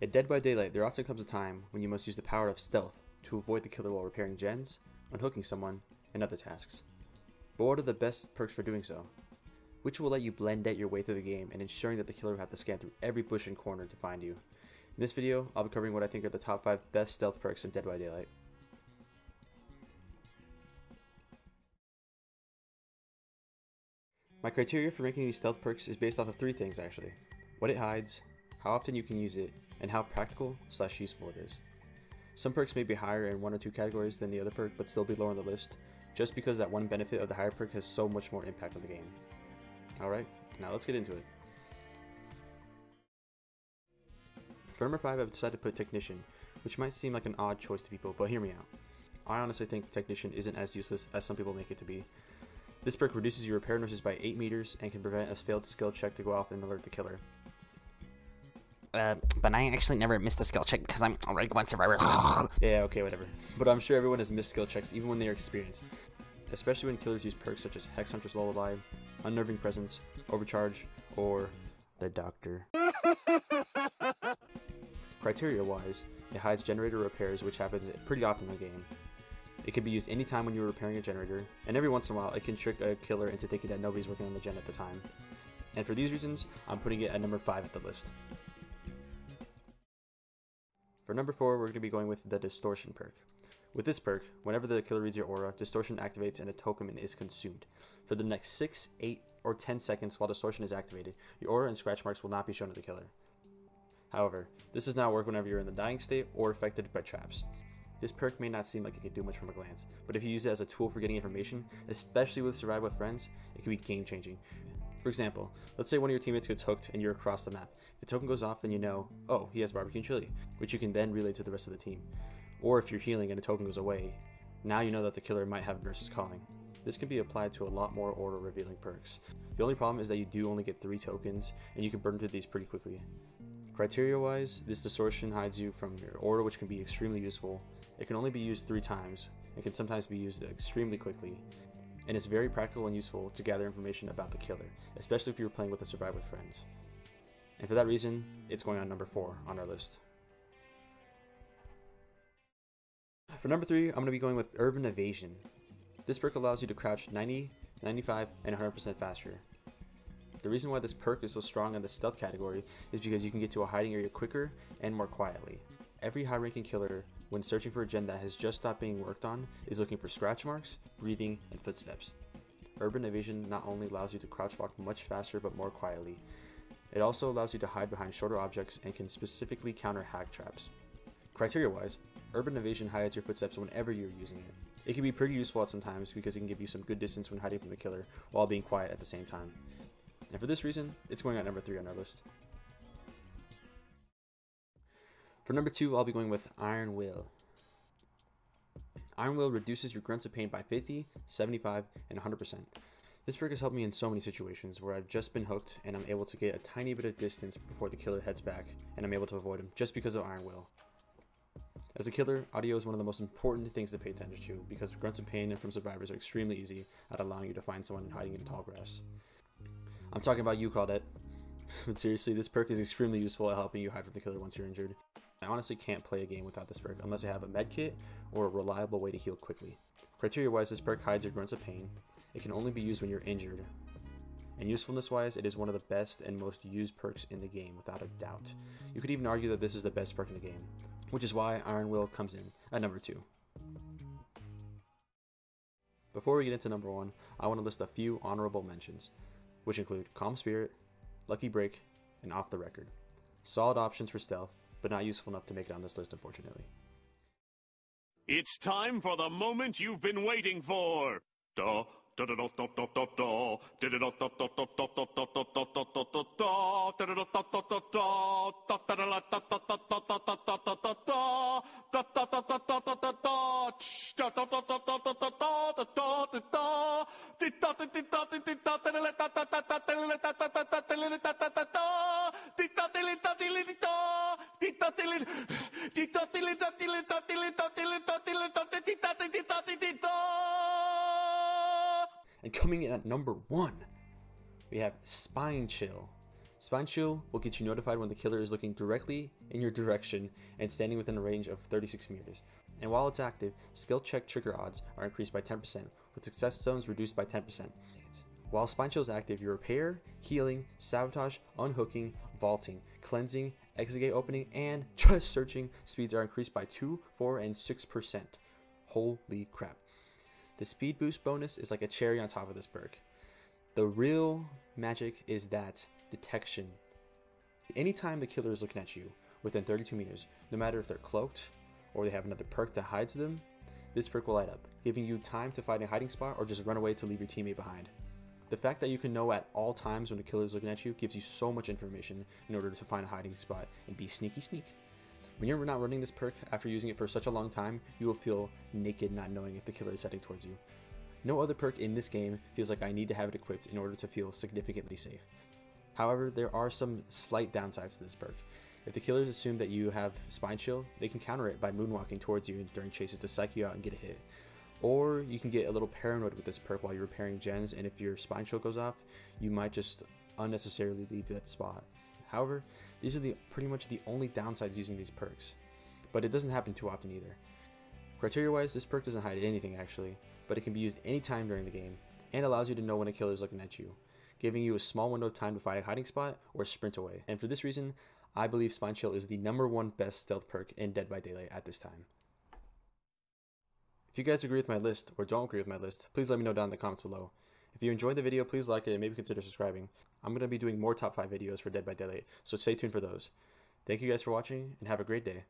In Dead by Daylight, there often comes a time when you must use the power of stealth to avoid the killer while repairing gens, unhooking someone, and other tasks. But what are the best perks for doing so? Which will let you blend out your way through the game and ensuring that the killer will have to scan through every bush and corner to find you. In this video, I'll be covering what I think are the top 5 best stealth perks in Dead by Daylight. My criteria for ranking these stealth perks is based off of 3 things actually. What it hides, how often you can use it, and how practical / useful it is. Some perks may be higher in 1 or 2 categories than the other perk, but still be lower on the list, just because that one benefit of the higher perk has so much more impact on the game. Alright, now let's get into it. For number 5, I've decided to put Technician, which might seem like an odd choice to people, but hear me out. I honestly think Technician isn't as useless as some people make it to be. This perk reduces your repair nurses by 8 meters and can prevent a failed skill check to go off and alert the killer. But I actually never missed a skill check because I'm a rank 1 survivor. Yeah, okay, whatever. But I'm sure everyone has missed skill checks even when they are experienced. Especially when killers use perks such as Hex Hunter's Lullaby, Unnerving Presence, Overcharge, or the Doctor. Criteria-wise, it hides generator repairs, which happens pretty often in the game. It can be used anytime when you're repairing a generator, and every once in a while it can trick a killer into thinking that nobody's working on the gen at the time. And for these reasons, I'm putting it at number 5 at the list. For number 4, we're going to be going with the Distortion perk. With this perk, whenever the killer reads your aura, Distortion activates and a token is consumed. For the next 6, 8, or 10 seconds while Distortion is activated, your aura and scratch marks will not be shown to the killer. However, this does not work whenever you're in the dying state or affected by traps. This perk may not seem like it can do much from a glance, but if you use it as a tool for getting information, especially with Survive with Friends, it can be game changing. For example, let's say one of your teammates gets hooked and you're across the map. If the token goes off, then you know, oh, he has barbecue and chili, which you can then relay to the rest of the team. Or if you're healing and a token goes away, now you know that the killer might have nurses calling. This can be applied to a lot more aura revealing perks. The only problem is that you do only get 3 tokens, and you can burn through these pretty quickly. Criteria wise, this Distortion hides you from your aura, which can be extremely useful. It can only be used 3 times, and can sometimes be used extremely quickly. And it's very practical and useful to gather information about the killer, especially if you're playing with a Survive with Friends. And for that reason, it's going on number 4 on our list. For number 3, I'm going to be going with Urbanization. This perk allows you to crouch 90, 95, and 100% faster. The reason why this perk is so strong in the stealth category is because you can get to a hiding area quicker and more quietly. Every high-ranking killer, when searching for a gen that has just stopped being worked on, is looking for scratch marks, breathing, and footsteps. Urbanization not only allows you to crouch walk much faster but more quietly, it also allows you to hide behind shorter objects and can specifically counter hack traps. Criteria-wise, Urbanization hides your footsteps whenever you're using it. It can be pretty useful at some times because it can give you some good distance when hiding from the killer while being quiet at the same time. And for this reason, it's going at number 3 on our list. For number 2, I'll be going with Iron Will. Iron Will reduces your grunts of pain by 50, 75, and 100%. This perk has helped me in so many situations where I've just been hooked and I'm able to get a tiny bit of distance before the killer heads back, and I'm able to avoid him just because of Iron Will. As a killer, audio is one of the most important things to pay attention to because grunts of pain from survivors are extremely easy at allowing you to find someone hiding in tall grass. I'm talking about you, Claudette. But seriously, this perk is extremely useful at helping you hide from the killer once you're injured. I honestly can't play a game without this perk unless I have a med kit or a reliable way to heal quickly. Criteria wise, this perk hides your grunts of pain. It can only be used when you're injured. And usefulness wise, it is one of the best and most used perks in the game without a doubt. You could even argue that this is the best perk in the game, which is why Iron Will comes in at number 2. Before we get into number 1, I want to list a few honorable mentions, which include Calm Spirit, Lucky Break, and Off the Record. Solid options for stealth, but not useful enough to make it on this list, unfortunately. It's time for the moment you've been waiting for. And coming in at number 1, we have Spine Chill. Spine Chill will get you notified when the killer is looking directly in your direction and standing within a range of 36 meters. And while it's active, skill check trigger odds are increased by 10%, with success zones reduced by 10%. While Spine Chill is active, your repair, healing, sabotage, unhooking, vaulting, cleansing, exit gate opening, and just searching speeds are increased by 2, 4, and 6%. Holy crap. The speed boost bonus is like a cherry on top of this perk. The real magic is that detection. Anytime the killer is looking at you within 32 meters, no matter if they're cloaked or they have another perk that hides them, this perk will light up, giving you time to find a hiding spot or just run away to leave your teammate behind. The fact that you can know at all times when the killer is looking at you gives you so much information in order to find a hiding spot and be sneaky sneak. When you're not running this perk after using it for such a long time, you will feel naked not knowing if the killer is heading towards you. No other perk in this game feels like I need to have it equipped in order to feel significantly safe. However, there are some slight downsides to this perk. If the killers assume that you have Spine Chill, they can counter it by moonwalking towards you during chases to psych you out and get a hit. Or you can get a little paranoid with this perk while you're repairing gens, and if your Spine Chill goes off, you might just unnecessarily leave that spot. However, these are pretty much the only downsides using these perks, but it doesn't happen too often either. Criteria wise, this perk doesn't hide anything actually, but it can be used anytime during the game, and allows you to know when a killer is looking at you, giving you a small window of time to find a hiding spot or sprint away. And for this reason, I believe Spine Chill is the #1 best stealth perk in Dead by Daylight at this time. If you guys agree with my list or don't agree with my list, please let me know down in the comments below. If you enjoyed the video, please like it and maybe consider subscribing. I'm going to be doing more top 5 videos for Dead by Daylight, so stay tuned for those. Thank you guys for watching and have a great day.